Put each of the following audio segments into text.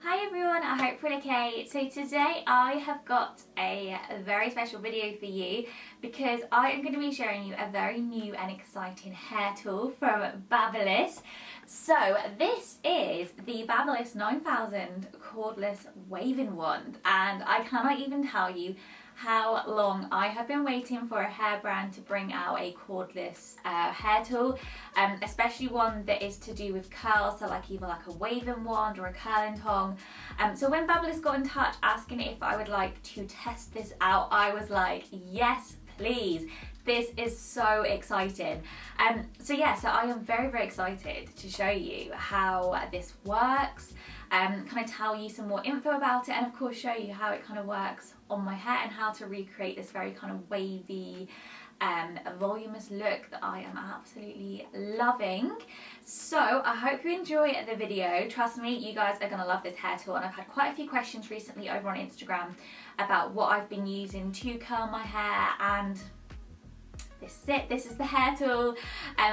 Hi everyone, I hope you're okay. So today I have got a very special video for you because I am going to be showing you a very new and exciting hair tool from Babyliss. So this is the Babyliss 9000 Cordless Waving Wand, and I cannot even tell you how long I have been waiting for a hair brand to bring out a cordless hair tool, especially one that is to do with curls, so like either like a waving wand or a curling tong. So when Babyliss got in touch asking if I would like to test this out, I was like, yes please. This is so exciting. So I am very excited to show you how this works, kind of tell you some more info about it, and of course show you how it kind of works on my hair and how to recreate this very kind of wavy, voluminous look that I am absolutely loving. So I hope you enjoy the video. Trust me, you guys are going to love this hair tool, and I've had quite a few questions recently over on Instagram about what I've been using to curl my hair, and this is the hair tool.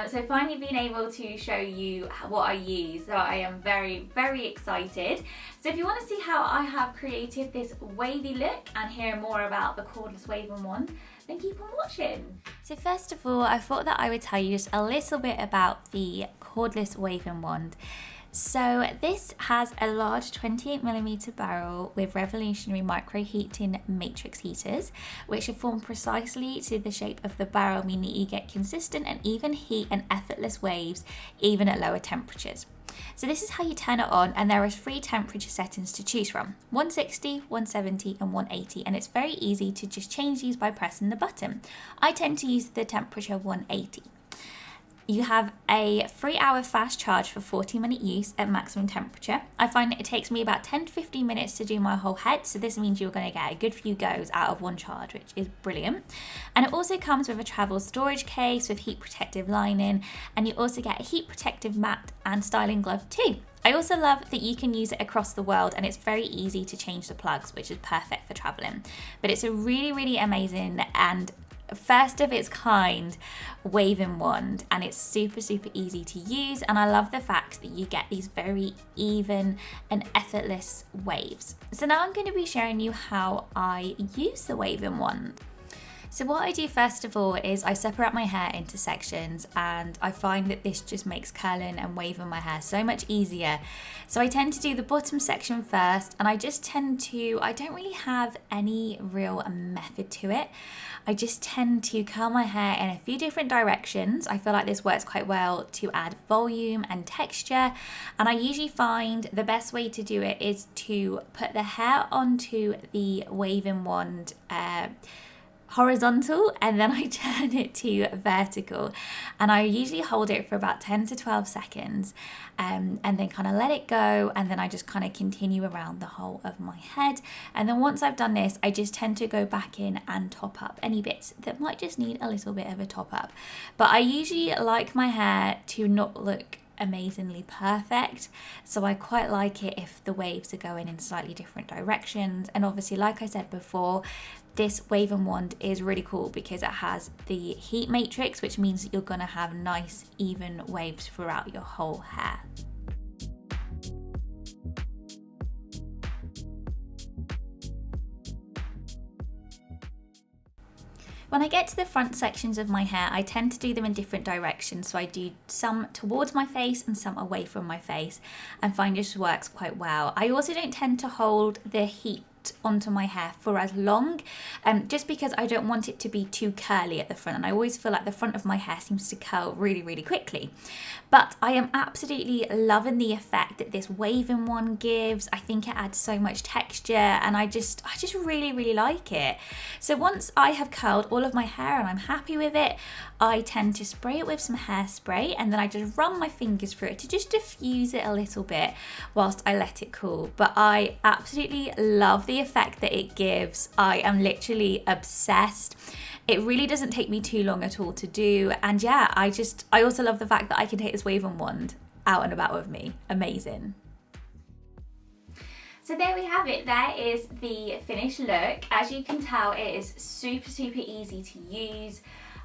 So finally being able to show you what I use, so I am very excited. So if you want to see how I have created this wavy look and hear more about the cordless waving wand, then keep on watching. So first of all, I thought that I would tell you just a little bit about the cordless waving wand. So this has a large 28mm barrel with revolutionary micro heating matrix heaters, which are formed precisely to the shape of the barrel, meaning you get consistent and even heat and effortless waves even at lower temperatures. So this is how you turn it on, and there are 3 temperature settings to choose from: 160, 170 and 180, and it's very easy to just change these by pressing the button. I tend to use the temperature 180. You have a 3-hour fast charge for 40-minute use at maximum temperature. I find that it takes me about 10 to 15 minutes to do my whole head, so this means you're going to get a good few goes out of one charge, which is brilliant. And it also comes with a travel storage case with heat protective lining, and you also get a heat protective mat and styling glove too. I also love that you can use it across the world, and it's very easy to change the plugs, which is perfect for traveling. But it's a really amazing and first of its kind waving wand, and it's super easy to use, and I love the fact that you get these very even and effortless waves. So now I'm going to be showing you how I use the waving wand. So what I do first of all is I separate my hair into sections, and I find that this just makes curling and waving my hair so much easier. So I tend to do the bottom section first, and I don't really have any real method to it. I just tend to curl my hair in a few different directions. I feel like this works quite well to add volume and texture, and I usually find the best way to do it is to put the hair onto the waving wand horizontal, and then I turn it to vertical, and I usually hold it for about 10 to 12 seconds and then kind of let it go, and then I just kind of continue around the whole of my head. And then once I've done this, I just tend to go back in and top up any bits that might just need a little bit of a top up. But I usually like my hair to not look amazingly perfect, so I quite like it if the waves are going in slightly different directions. And obviously, like I said before, this waving wand is really cool because it has the heat matrix, which means that you're going to have nice even waves throughout your whole hair. When I get to the front sections of my hair, I tend to do them in different directions. So I do some towards my face and some away from my face, and find this works quite well. I also don't tend to hold the heat onto my hair for as long, just because I don't want it to be too curly at the front, and I always feel like the front of my hair seems to curl really quickly. But I am absolutely loving the effect that this waving wand gives. I think it adds so much texture, and I just really like it. So once I have curled all of my hair and I'm happy with it, I tend to spray it with some hairspray, and then I just run my fingers through it to just diffuse it a little bit whilst I let it cool. But I absolutely love the effect that it gives. I am literally obsessed. It really doesn't take me too long at all to do, and I also love the fact that I can take this waving wand out and about with me. Amazing. So there we have it. There is the finished look. As you can tell, it is super easy to use.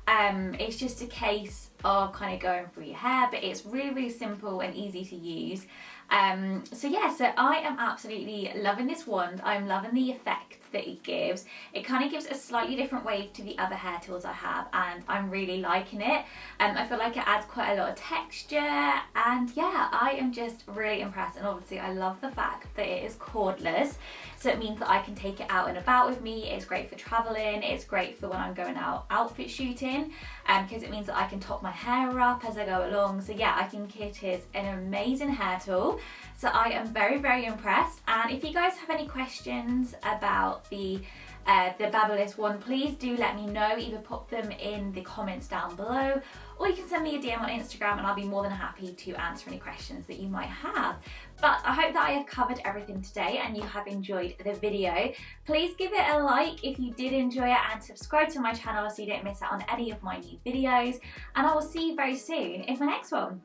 It's just a case of kind of going through your hair, but it's really simple and easy to use. So yeah, so I am absolutely loving this wand. I'm loving the effect that it gives. It kind of gives a slightly different wave to the other hair tools I have, and I'm really liking it. I feel like it adds quite a lot of texture, and yeah, I am just really impressed. And obviously I love the fact that it is cordless, so it means that I can take it out and about with me. It's great for traveling, it's great for when I'm going out outfit shooting, because it means that I can top my hair up as I go along. So yeah, I think it is an amazing hair tool. So I am very impressed. And if you guys have any questions about the Babyliss one, please do let me know. Either pop them in the comments down below, or you can send me a DM on Instagram, and I'll be more than happy to answer any questions that you might have. But I hope that I have covered everything today and you have enjoyed the video. Please give it a like if you did enjoy it, and subscribe to my channel so you don't miss out on any of my new videos. And I will see you very soon in my next one.